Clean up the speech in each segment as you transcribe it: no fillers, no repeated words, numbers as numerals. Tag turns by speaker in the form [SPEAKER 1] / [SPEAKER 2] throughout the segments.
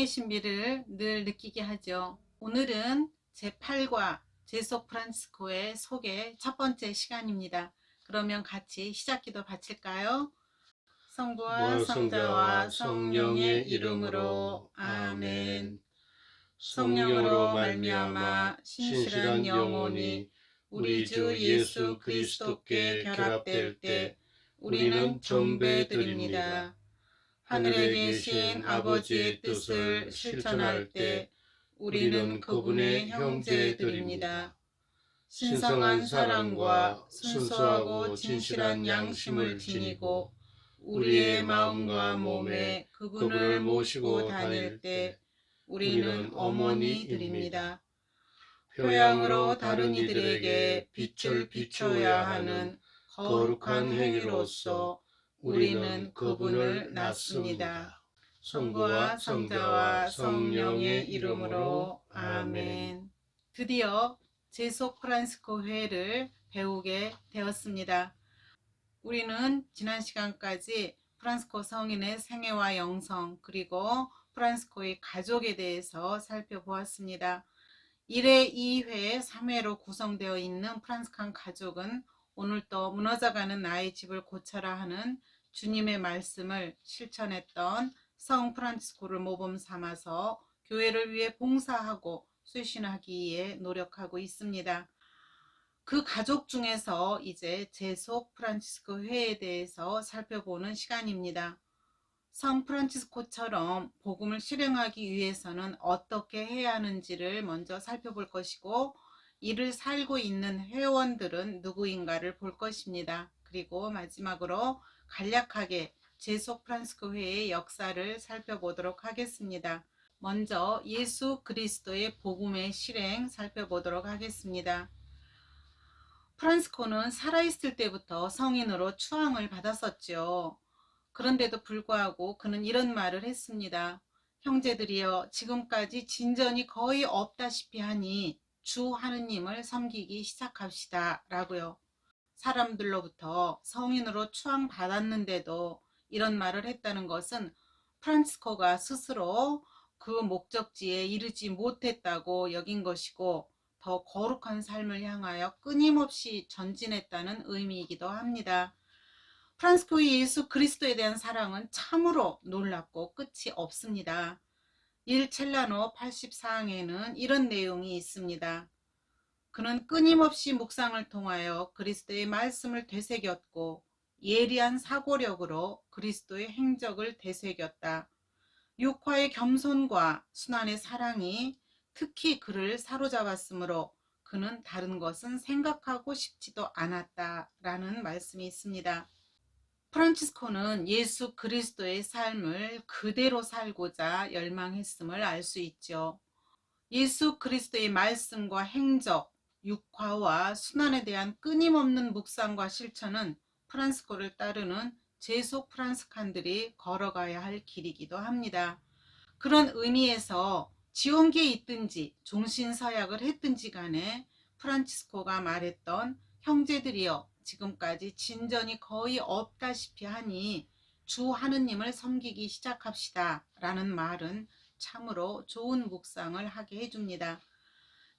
[SPEAKER 1] 성령의 신비를 늘 느끼게 하죠. 오늘은 제8과 제속 프란치스코의 소개 첫 번째 시간입니다. 그러면 같이 시작기도 바칠까요? 성부와 성자와 성령의 이름으로 아멘. 성령으로 말미암아 신실한 영혼이 우리 주 예수 그리스도께 결합될 때 우리는 전배드립니다. 하늘에 계신 아버지의 뜻을 실천할 때 우리는 그분의 형제들입니다. 신성한 사랑과 순수하고 진실한 양심을 지니고 우리의 마음과 몸에 그분을 모시고 다닐 때 우리는 어머니들입니다. 표양으로 다른 이들에게 빛을 비춰야 하는 거룩한 행위로서 우리는 그분을 낳습니다. 성부와 성자와 성령의 이름으로 아멘. 드디어 제속 프란치스코 회를 배우게 되었습니다. 우리는 지난 시간까지 프란치스코 성인의 생애와 영성 그리고 프란치스코의 가족에 대해서 살펴보았습니다. 1회, 2회, 3회로 구성되어 있는 프란치스칸 가족은 오늘도 무너져가는 나의 집을 고쳐라 하는 주님의 말씀을 실천했던 성 프란치스코를 모범 삼아서 교회를 위해 봉사하고 쇄신하기 위해 노력하고 있습니다. 그 가족 중에서 이제 제속 프란치스코 회에 대해서 살펴보는 시간입니다. 성 프란치스코처럼 복음을 실행하기 위해서는 어떻게 해야 하는지를 먼저 살펴볼 것이고, 이를 살고 있는 회원들은 누구인가를 볼 것입니다. 그리고 마지막으로 간략하게 제속 프란치스코 회의 역사를 살펴보도록 하겠습니다. 먼저 예수 그리스도의 복음의 실행 살펴보도록 하겠습니다. 프란치스코는 살아있을 때부터 성인으로 추앙을 받았었죠. 그런데도 불구하고 그는 이런 말을 했습니다. 형제들이여, 지금까지 진전이 거의 없다시피 하니 주 하느님을 섬기기 시작합시다 라고요. 사람들로부터 성인으로 추앙받았는데도 이런 말을 했다는 것은 프란치스코가 스스로 그 목적지에 이르지 못했다고 여긴 것이고, 더 거룩한 삶을 향하여 끊임없이 전진했다는 의미이기도 합니다. 프란치스코의 예수 그리스도에 대한 사랑은 참으로 놀랍고 끝이 없습니다. 1 첼라노 84항에는 이런 내용이 있습니다. 그는 끊임없이 묵상을 통하여 그리스도의 말씀을 되새겼고 예리한 사고력으로 그리스도의 행적을 되새겼다. 육화의 겸손과 순환의 사랑이 특히 그를 사로잡았으므로 그는 다른 것은 생각하고 싶지도 않았다라는 말씀이 있습니다. 프란치스코는 예수 그리스도의 삶을 그대로 살고자 열망했음을 알 수 있죠. 예수 그리스도의 말씀과 행적, 육화와 순환에 대한 끊임없는 묵상과 실천은 프란치스코를 따르는 제속 프란치스칸들이 걸어가야 할 길이기도 합니다. 그런 의미에서 지원기에 있든지 종신서약을 했든지 간에 프란치스코가 말했던 형제들이여, 지금까지 진전이 거의 없다시피 하니 주 하느님을 섬기기 시작합시다 라는 말은 참으로 좋은 묵상을 하게 해줍니다.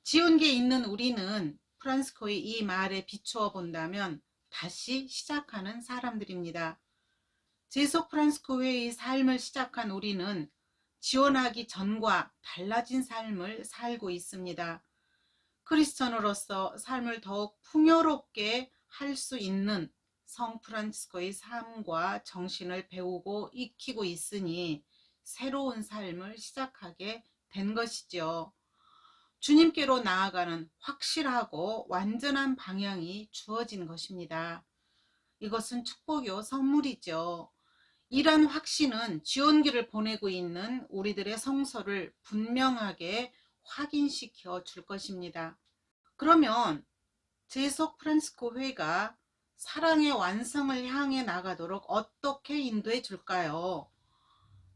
[SPEAKER 1] 지원기에 있는 우리는 프란치스코의 이 말에 비추어 본다면 다시 시작하는 사람들입니다. 제속 프란치스코 회의 삶을 시작한 우리는 지원하기 전과 달라진 삶을 살고 있습니다. 크리스천으로서 삶을 더욱 풍요롭게 할 수 있는 성 프란치스코의 삶과 정신을 배우고 익히고 있으니 새로운 삶을 시작하게 된 것이죠. 주님께로 나아가는 확실하고 완전한 방향이 주어진 것입니다. 이것은 축복이요 선물이죠. 이런 확신은 지원기를 보내고 있는 우리들의 성소를 분명하게 확인시켜 줄 것입니다. 그러면 제속 프란치스코 회가 사랑의 완성을 향해 나가도록 어떻게 인도해 줄까요?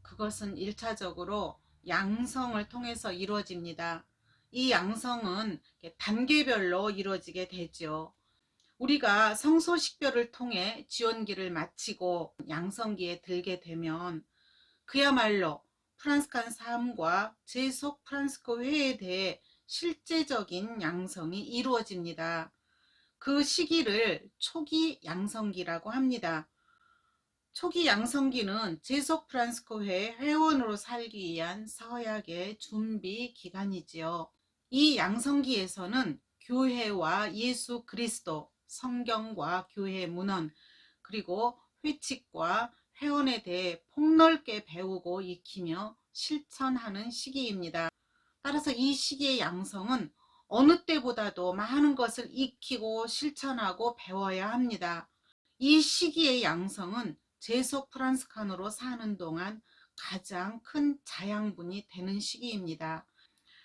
[SPEAKER 1] 그것은 1차적으로 양성을 통해서 이루어집니다. 이 양성은 단계별로 이루어지게 되죠. 우리가 성소식별을 통해 지원기를 마치고 양성기에 들게 되면 그야말로 프란스칸 삶과 제속 프란스코 회에 대해 실제적인 양성이 이루어집니다. 그 시기를 초기 양성기라고 합니다. 초기 양성기는 제속 프란스코 회 회원으로 살기 위한 서약의 준비 기간이지요. 이 양성기에서는 교회와 예수 그리스도, 성경과 교회 문헌, 그리고 회칙과 회원에 대해 폭넓게 배우고 익히며 실천하는 시기입니다. 따라서 이 시기의 양성은 어느 때보다도 많은 것을 익히고 실천하고 배워야 합니다. 이 시기의 양성은 제속 프란스칸으로 사는 동안 가장 큰 자양분이 되는 시기입니다.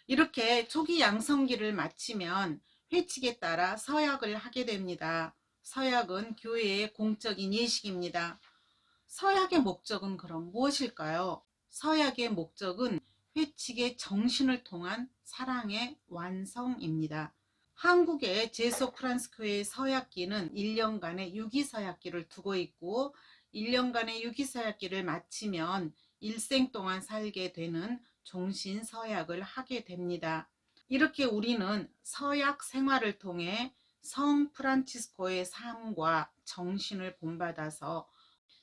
[SPEAKER 1] 이렇게 초기 양성기를 마치면 회칙에 따라 서약을 하게 됩니다. 서약은 교회의 공적인 예식입니다. 서약의 목적은 그럼 무엇일까요? 서약의 목적은 회칙의 정신을 통한 사랑의 완성입니다. 한국의 제소 프란스코의 서약기는 1년간의 유기서약기를 두고 있고 1년간의 유기서약기를 마치면 일생 동안 살게 되는 종신서약을 하게 됩니다. 이렇게 우리는 서약 생활을 통해 성 프란치스코의 삶과 정신을 본받아서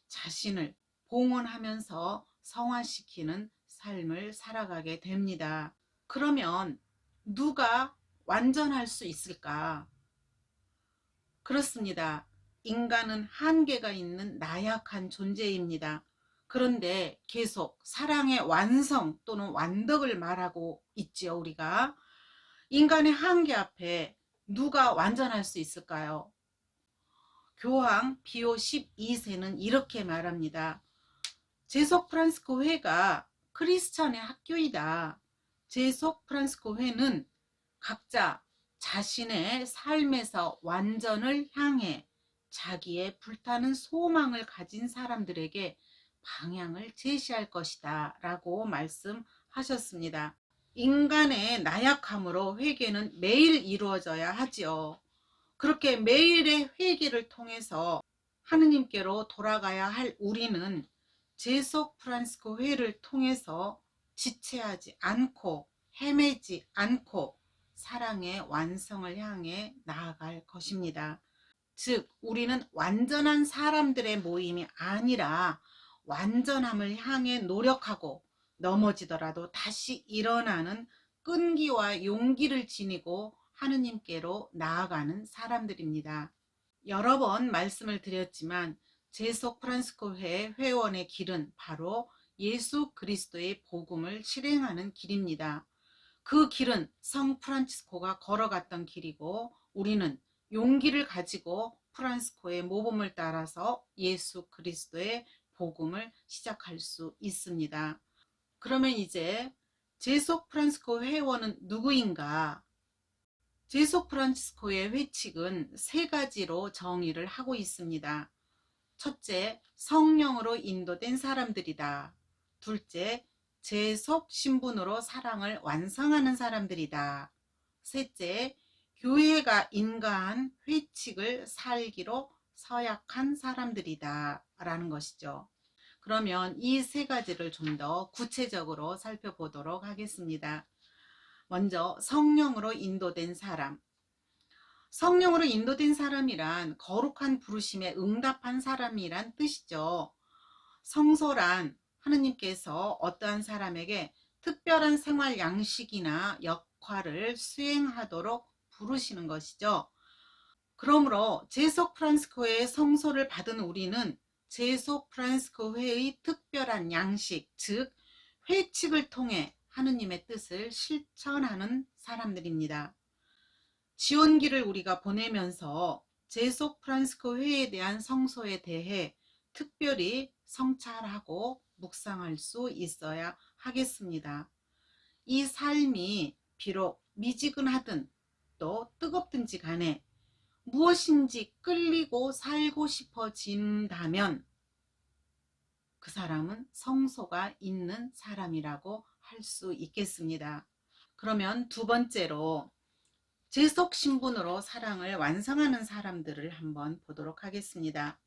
[SPEAKER 1] 자신을 봉헌하면서 성화시키는 삶을 살아가게 됩니다. 그러면 누가 완전할 수 있을까? 그렇습니다. 인간은 한계가 있는 나약한 존재입니다. 그런데 계속 사랑의 완성 또는 완덕을 말하고 있지요, 우리가. 인간의 한계 앞에 누가 완전할 수 있을까요? 교황 비오 12세는 이렇게 말합니다. 제속 프란스코 회가 크리스천의 학교이다. 제속 프란스코 회는 각자 자신의 삶에서 완전을 향해 자기의 불타는 소망을 가진 사람들에게 방향을 제시할 것이다 라고 말씀하셨습니다. 인간의 나약함으로 회개는 매일 이루어져야 하지요. 그렇게 매일의 회개를 통해서 하느님께로 돌아가야 할 우리는 제속 프란스코 회를 통해서 지체하지 않고 헤매지 않고 사랑의 완성을 향해 나아갈 것입니다. 즉 우리는 완전한 사람들의 모임이 아니라 완전함을 향해 노력하고 넘어지더라도 다시 일어나는 끈기와 용기를 지니고 하느님께로 나아가는 사람들입니다. 여러 번 말씀을 드렸지만 제속 프란스코 회 회원의 길은 바로 예수 그리스도의 복음을 실행하는 길입니다. 그 길은 성 프란치스코가 걸어갔던 길이고 우리는 용기를 가지고 프란스코의 모범을 따라서 예수 그리스도의 복음을 시작할 수 있습니다. 그러면 이제 제속 프란치스코 회원은 누구인가? 제속 프란치스코의 회칙은 세 가지로 정의를 하고 있습니다. 첫째, 성령으로 인도된 사람들이다. 둘째, 제속 신분으로 사랑을 완성하는 사람들이다. 셋째, 교회가 인가한 회칙을 살기로 서약한 사람들이다 라는 것이죠. 그러면 이 세 가지를 좀 더 구체적으로 살펴보도록 하겠습니다. 먼저 성령으로 인도된 사람. 성령으로 인도된 사람이란 거룩한 부르심에 응답한 사람이란 뜻이죠. 성소란 하느님께서 어떠한 사람에게 특별한 생활 양식이나 역할을 수행하도록 부르시는 것이죠. 그러므로 제속 프란스코의 성소를 받은 우리는 제속 프란스코 회의 특별한 양식, 즉 회칙을 통해 하느님의 뜻을 실천하는 사람들입니다. 지원기를 우리가 보내면서 제속 프란스코 회에 대한 성소에 대해 특별히 성찰하고 묵상할 수 있어야 하겠습니다. 이 삶이 비록 미지근하든 또 뜨겁든지 간에 무엇인지 끌리고 살고 싶어진다면 그 사람은 성소가 있는 사람이라고 할 수 있겠습니다. 그러면 두 번째로 제속 신분으로 사랑을 완성하는 사람들을 한번 보도록 하겠습니다.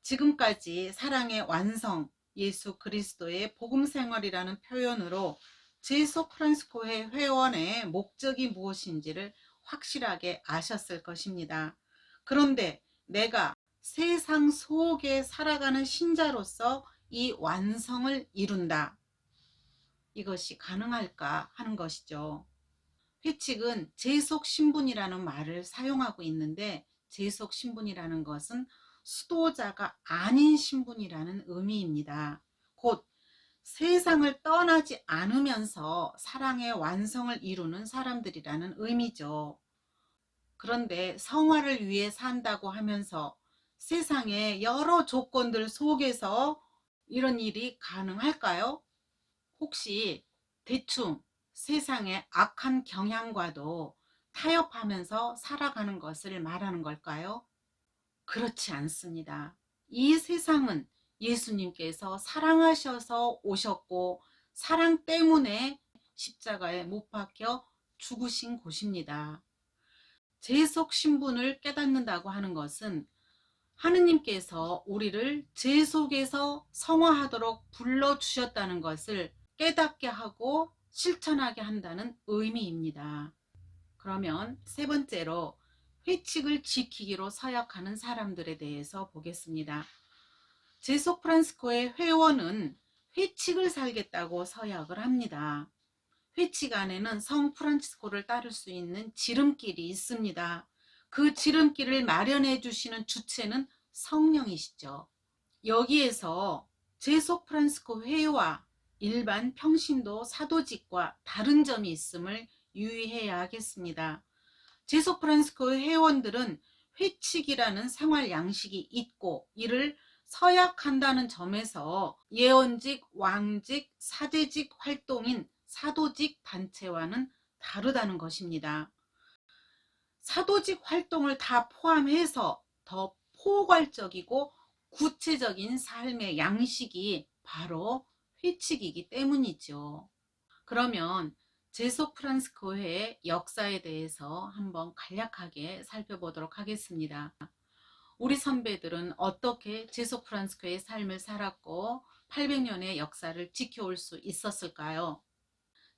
[SPEAKER 1] 지금까지 사랑의 완성, 예수 그리스도의 복음 생활이라는 표현으로 제소 프란시스코회 회원의 목적이 무엇인지를 확실하게 아셨을 것입니다. 그런데 내가 세상 속에 살아가는 신자로서 이 완성을 이룬다. 이것이 가능할까 하는 것이죠. 회칙은 제속 신분이라는 말을 사용하고 있는데, 제속 신분이라는 것은 수도자가 아닌 신분이라는 의미입니다. 곧 세상을 떠나지 않으면서 사랑의 완성을 이루는 사람들이라는 의미죠. 그런데 성화를 위해 산다고 하면서 세상의 여러 조건들 속에서 이런 일이 가능할까요? 혹시 대충 세상의 악한 경향과도 타협하면서 살아가는 것을 말하는 걸까요? 그렇지 않습니다. 이 세상은 예수님께서 사랑하셔서 오셨고 사랑 때문에 십자가에 못 박혀 죽으신 곳입니다. 제속 신분을 깨닫는다고 하는 것은 하느님께서 우리를 제 속에서 성화하도록 불러주셨다는 것을 깨닫게 하고 실천하게 한다는 의미입니다. 그러면 세 번째로 회칙을 지키기로 서약하는 사람들에 대해서 보겠습니다. 제소 프란시스코의 회원은 회칙을 살겠다고 서약을 합니다. 회칙 안에는 성 프란치스코를 따를 수 있는 지름길이 있습니다. 그 지름길을 마련해 주시는 주체는 성령이시죠. 여기에서 제속 프란시스코 회와 일반 평신도 사도직과 다른 점이 있음을 유의해야 하겠습니다. 제속 프란시스코 회원들은 회칙이라는 생활 양식이 있고 이를 서약한다는 점에서 예언직, 왕직, 사제직 활동인 사도직 단체와는 다르다는 것입니다. 사도직 활동을 다 포함해서 더 포괄적이고 구체적인 삶의 양식이 바로 회칙이기 때문이죠. 그러면 제소 프란시스코회의 역사에 대해서 한번 간략하게 살펴보도록 하겠습니다. 우리 선배들은 어떻게 제소 프란시스코의 삶을 살았고 800년의 역사를 지켜올 수 있었을까요?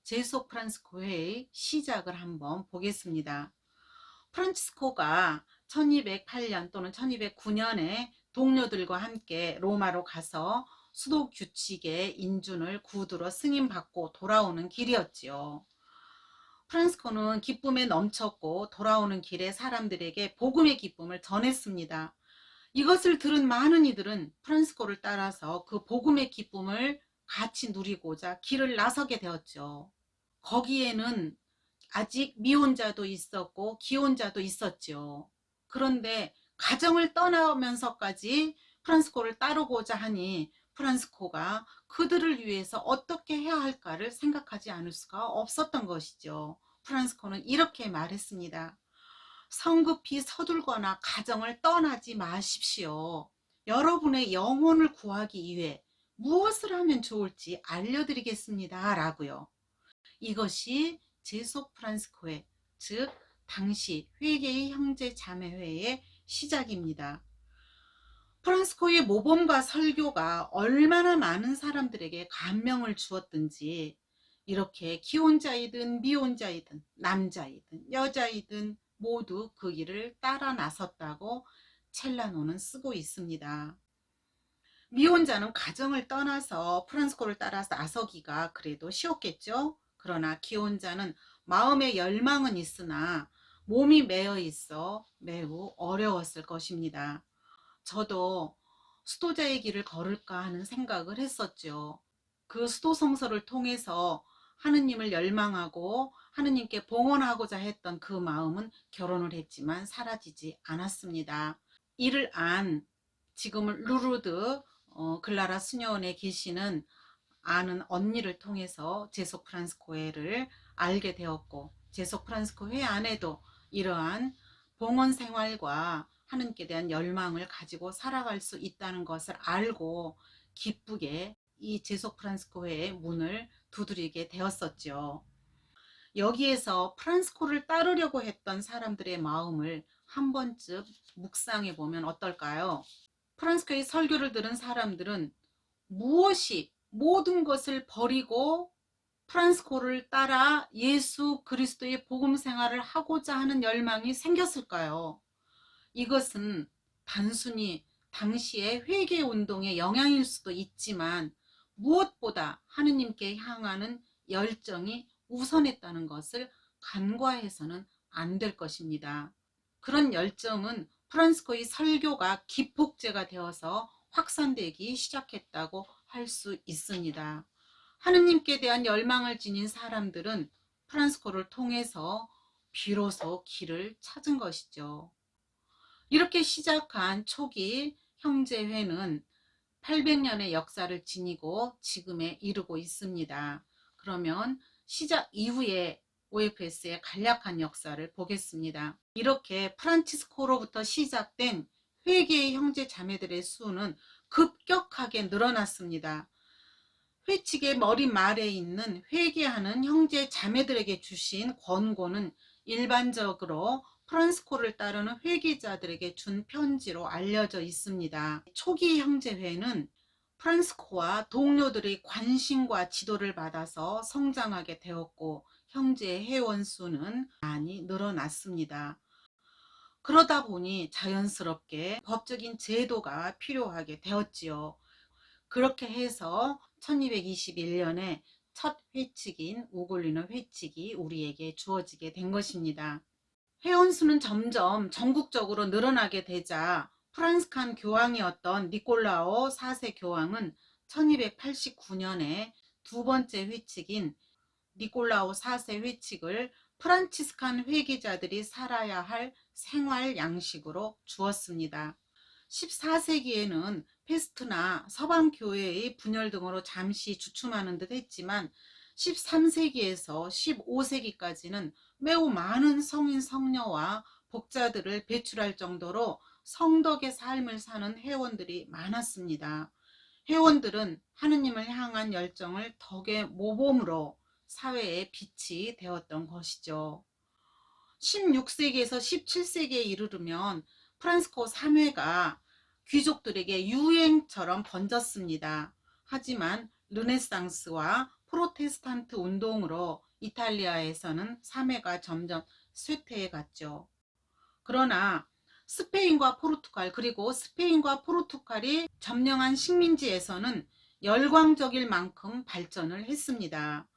[SPEAKER 1] 제소 프란시스코회의 시작을 한번 보겠습니다. 프란치스코가 1208년 또는 1209년에 동료들과 함께 로마로 가서 수도 규칙의 인준을 구두로 승인받고 돌아오는 길이었지요. 프란치스코는 기쁨에 넘쳤고 돌아오는 길에 사람들에게 복음의 기쁨을 전했습니다. 이것을 들은 많은 이들은 프란치스코를 따라서 그 복음의 기쁨을 같이 누리고자 길을 나서게 되었죠. 거기에는 아직 미혼자도 있었고 기혼자도 있었죠. 그런데 가정을 떠나면서까지 프란시스코를 따르고자 하니 프란시스코가 그들을 위해서 어떻게 해야 할까를 생각하지 않을 수가 없었던 것이죠. 프란시스코는 이렇게 말했습니다. 성급히 서둘거나 가정을 떠나지 마십시오. 여러분의 영혼을 구하기 위해 무엇을 하면 좋을지 알려드리겠습니다. 라고요. 이것이 제소 프란시스코회, 즉 당시 회계의 형제 자매회의 시작입니다. 프란시스코의 모범과 설교가 얼마나 많은 사람들에게 감명을 주었든지 이렇게 기혼자이든 미혼자이든 남자이든 여자이든 모두 그 길을 따라 나섰다고 첼라노는 쓰고 있습니다. 미혼자는 가정을 떠나서 프란시스코를 따라서 나서기가 그래도 쉬웠겠죠. 그러나 기혼자는 마음의 열망은 있으나 몸이 매여 있어 매우 어려웠을 것입니다. 저도 수도자의 길을 걸을까 하는 생각을 했었죠. 그 수도성서를 통해서 하느님을 열망하고 하느님께 봉헌하고자 했던 그 마음은 결혼을 했지만 사라지지 않았습니다. 이를 안 지금은 루르드 글라라 수녀원에 계시는 아는 언니를 통해서 제소 프란시스코회를 알게 되었고, 제소 프란시스코회 안에도 이러한 봉헌 생활과 하느님께 대한 열망을 가지고 살아갈 수 있다는 것을 알고 기쁘게 이 제소 프란시스코회의 문을 두드리게 되었었죠. 여기에서 프란시스코를 따르려고 했던 사람들의 마음을 한 번쯤 묵상해 보면 어떨까요? 프란시스코의 설교를 들은 사람들은 무엇이 모든 것을 버리고 프란스코를 따라 예수 그리스도의 복음 생활을 하고자 하는 열망이 생겼을까요? 이것은 단순히 당시의 회개 운동의 영향일 수도 있지만 무엇보다 하느님께 향하는 열정이 우선했다는 것을 간과해서는 안 될 것입니다. 그런 열정은 프란스코의 설교가 기폭제가 되어서 확산되기 시작했다고 할 수 있습니다. 하느님께 대한 열망을 지닌 사람들은 프란스코를 통해서 비로소 길을 찾은 것이죠. 이렇게 시작한 초기 형제회는 800년의 역사를 지니고 지금에 이르고 있습니다. 그러면 시작 이후에 OFS의 간략한 역사를 보겠습니다. 이렇게 프란치스코로부터 시작된 회개의 형제 자매들의 수는 급격하게 늘어났습니다. 회칙의 머리말에 있는 회개하는 형제 자매들에게 주신 권고는 일반적으로 프란스코를 따르는 회개자들에게 준 편지로 알려져 있습니다. 초기 형제회는 프란스코와 동료들의 관심과 지도를 받아서 성장하게 되었고 형제 회원 수는 많이 늘어났습니다. 그러다 보니 자연스럽게 법적인 제도가 필요하게 되었지요. 그렇게 해서 1221년에 첫 회칙인 우골리너 회칙이 우리에게 주어지게 된 것입니다. 회원수는 점점 전국적으로 늘어나게 되자 프란스칸 교황이었던 니콜라오 4세 교황은 1289년에 두 번째 회칙인 니콜라오 4세 회칙을 프란치스칸 회계자들이 살아야 할 생활 양식으로 주었습니다. 14세기에는 페스트나 서방교회의 분열 등으로 잠시 주춤하는 듯 했지만 13세기에서 15세기까지는 매우 많은 성인 성녀와 복자들을 배출할 정도로 성덕의 삶을 사는 회원들이 많았습니다. 회원들은 하느님을 향한 열정을 덕의 모범으로 사회의 빛이 되었던 것이죠. 16세기에서 17세기에 이르르면 프란스코 3회가 귀족들에게 유행처럼 번졌습니다. 하지만 르네상스와 프로테스탄트 운동으로 이탈리아에서는 3회가 점점 쇠퇴해 갔죠. 그러나 스페인과 포르투갈 그리고 스페인과 포르투갈이 점령한 식민지에서는 열광적일 만큼 발전을 했습니다.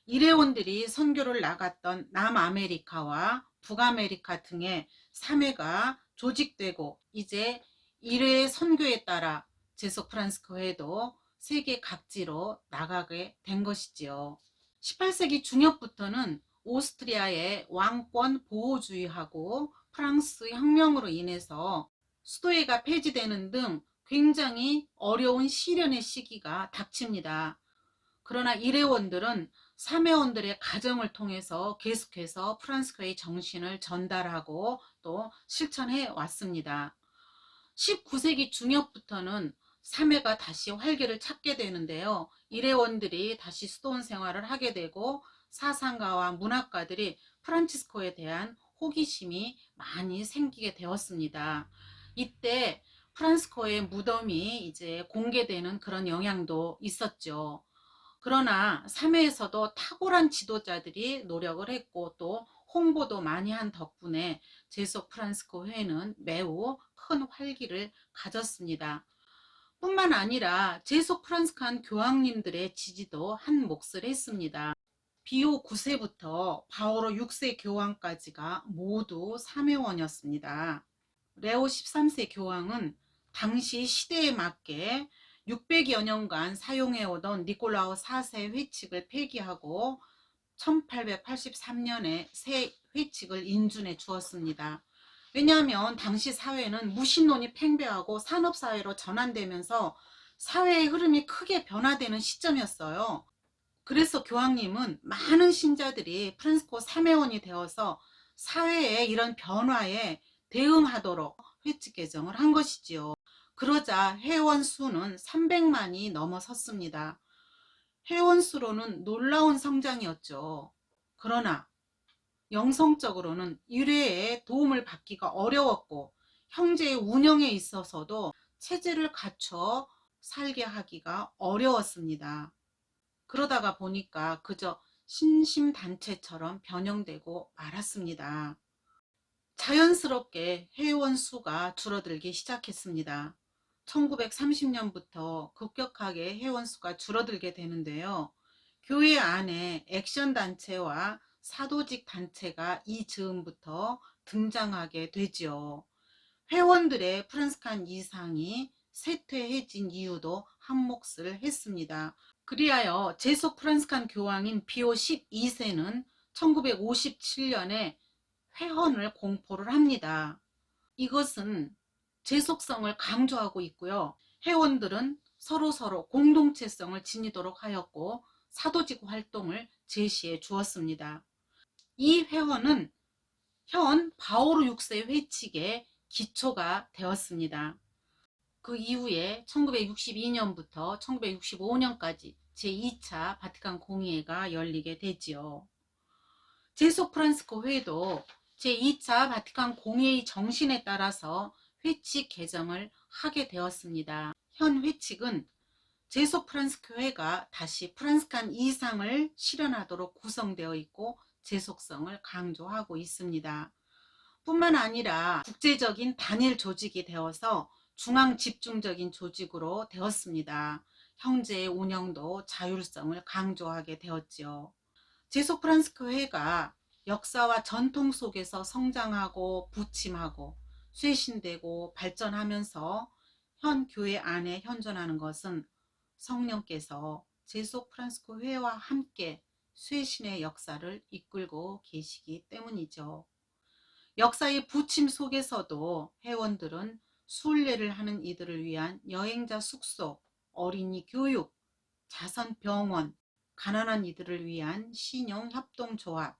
[SPEAKER 1] 일회원들이 선교를 나갔던 남아메리카와 북아메리카 등의 3회가 조직되고 이제 1회 선교에 따라 제속 프란스코회도 세계 각지로 나가게 된 것이지요. 18세기 중엽부터는 오스트리아의 왕권 보호주의하고 프랑스 혁명으로 인해서 수도회가 폐지되는 등 굉장히 어려운 시련의 시기가 닥칩니다. 그러나 일회원들은 3회원들의 가정을 통해서 계속해서 프란스코의 정신을 전달하고 또 실천해 왔습니다. 19세기 중엽부터는 3회가 다시 활기를 찾게 되는데요. 일회원들이 다시 수도원 생활을 하게 되고 사상가와 문학가들이 프란치스코에 대한 호기심이 많이 생기게 되었습니다. 이때 프란스코의 무덤이 이제 공개되는 그런 영향도 있었죠. 그러나 3회에서도 탁월한 지도자들이 노력을 했고 또 홍보도 많이 한 덕분에 제속 프란스코 회는 매우 큰 활기를 가졌습니다. 뿐만 아니라 제속 프란스칸 교황님들의 지지도 한 몫을 했습니다. 비오 9세부터 바오로 6세 교황까지가 모두 3회원이었습니다. 레오 13세 교황은 당시 시대에 맞게 600여 년간 사용해오던 니콜라오 4세 회칙을 폐기하고 1883년에 새 회칙을 인준해 주었습니다. 왜냐하면 당시 사회는 무신론이 팽배하고 산업사회로 전환되면서 사회의 흐름이 크게 변화되는 시점이었어요. 그래서 교황님은 많은 신자들이 프란스코 3회원이 되어서 사회의 이런 변화에 대응하도록 회칙 개정을 한 것이지요. 그러자 회원 수는 300만이 넘어섰습니다. 회원 수로는 놀라운 성장이었죠. 그러나 영성적으로는 일회에 도움을 받기가 어려웠고 형제의 운영에 있어서도 체제를 갖춰 살게 하기가 어려웠습니다. 그러다가 보니까 그저 신심단체처럼 변형되고 말았습니다. 자연스럽게 회원 수가 줄어들기 시작했습니다. 1930년부터 급격하게 회원 수가 줄어들게 되는데요. 교회 안에 액션 단체와 사도직 단체가 이 즈음부터 등장하게 되지요. 회원들의 프란스칸 이상이 쇠퇴해진 이유도 한몫을 했습니다. 그리하여 제속 프란스칸 교황인 비오 12세는 1957년에 회헌을 공포를 합니다. 이것은 제속성을 강조하고 있고요. 회원들은 서로 공동체성을 지니도록 하였고 사도직 활동을 제시해 주었습니다. 이 회헌은 현 바오로 6세 회칙의 기초가 되었습니다. 그 이후에 1962년부터 1965년까지 제2차 바티칸 공의회가 열리게 되지요. 제속 프란스코 회도 제2차 바티칸 공의회의 정신에 따라서 회칙 개정을 하게 되었습니다. 현 회칙은 제속 프란스코 회가 다시 프란스칸 이상을 실현하도록 구성되어 있고 제속성을 강조하고 있습니다. 뿐만 아니라 국제적인 단일 조직이 되어서 중앙 집중적인 조직으로 되었습니다. 형제의 운영도 자율성을 강조하게 되었지요. 제속 프란스코 회가 역사와 전통 속에서 성장하고 부침하고 쇄신되고 발전하면서 현 교회 안에 현존하는 것은 성령께서 제속 프란스코 회와 함께 쇄신의 역사를 이끌고 계시기 때문이죠. 역사의 부침 속에서도 회원들은 순례를 하는 이들을 위한 여행자 숙소, 어린이 교육, 자선병원, 가난한 이들을 위한 신용협동조합,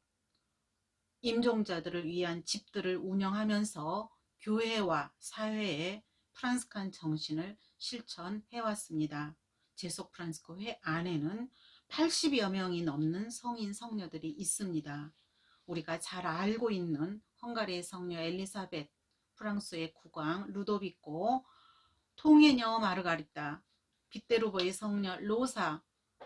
[SPEAKER 1] 임종자들을 위한 집들을 운영하면서 교회와 사회의 프란스칸 정신을 실천해왔습니다. 제속 프란스코 회 안에는 80여 명이 넘는 성인 성녀들이 있습니다. 우리가 잘 알고 있는 헝가리의 성녀 엘리사벳, 프랑스의 국왕 루도비코, 통해녀 마르가리타, 빗데루버의 성녀 로사,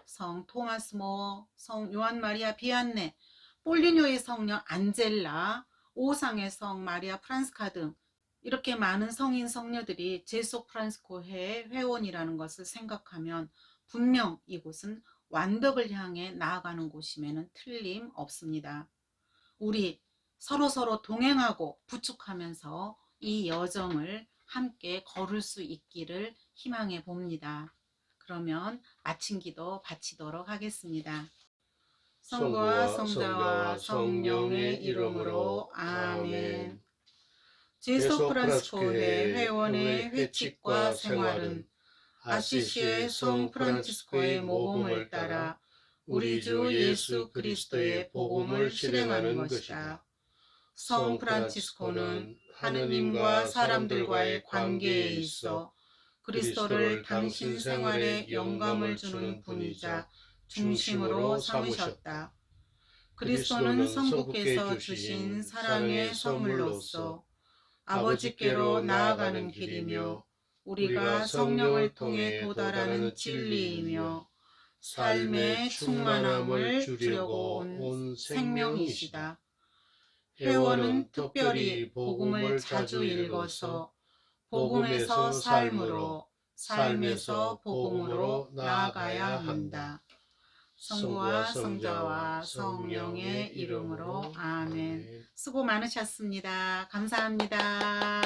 [SPEAKER 1] 성 토마스 모, 성 요한 마리아 비안네, 폴리뇨의 성녀 안젤라, 오상의 성 마리아 프란스카 등 이렇게 많은 성인 성녀들이 제속 프란스코 회의 회원이라는 것을 생각하면 분명 이곳은 완덕을 향해 나아가는 곳임에는 틀림없습니다. 우리 서로 동행하고 부축하면서 이 여정을 함께 걸을 수 있기를 희망해 봅니다. 그러면 마친 기도 바치도록 하겠습니다. 성부와 성자와 성령의 이름으로 아멘. 제속 프란스코 회 회원의 회칙과 생활은 아시시의 성 프란치스코의 모범을 따라 우리 주 예수 그리스도의 복음을 실행하는 것이다. 성 프란치스코는 하느님과 사람들과의 관계에 있어 그리스도를 당신 생활에 영감을 주는 분이자 중심으로 삼으셨다. 그리스도는 성부께서 주신 사랑의 선물로서 아버지께로 나아가는 길이며 우리가 성령을 통해 도달하는 진리이며 삶의 충만함을 주려고 온 생명이시다. 회원은 특별히 복음을 자주 읽어서 복음에서 삶으로, 삶에서 복음으로 나아가야 한다. 성부와 성자와 성령의 이름으로 아멘. 수고 많으셨습니다. 감사합니다.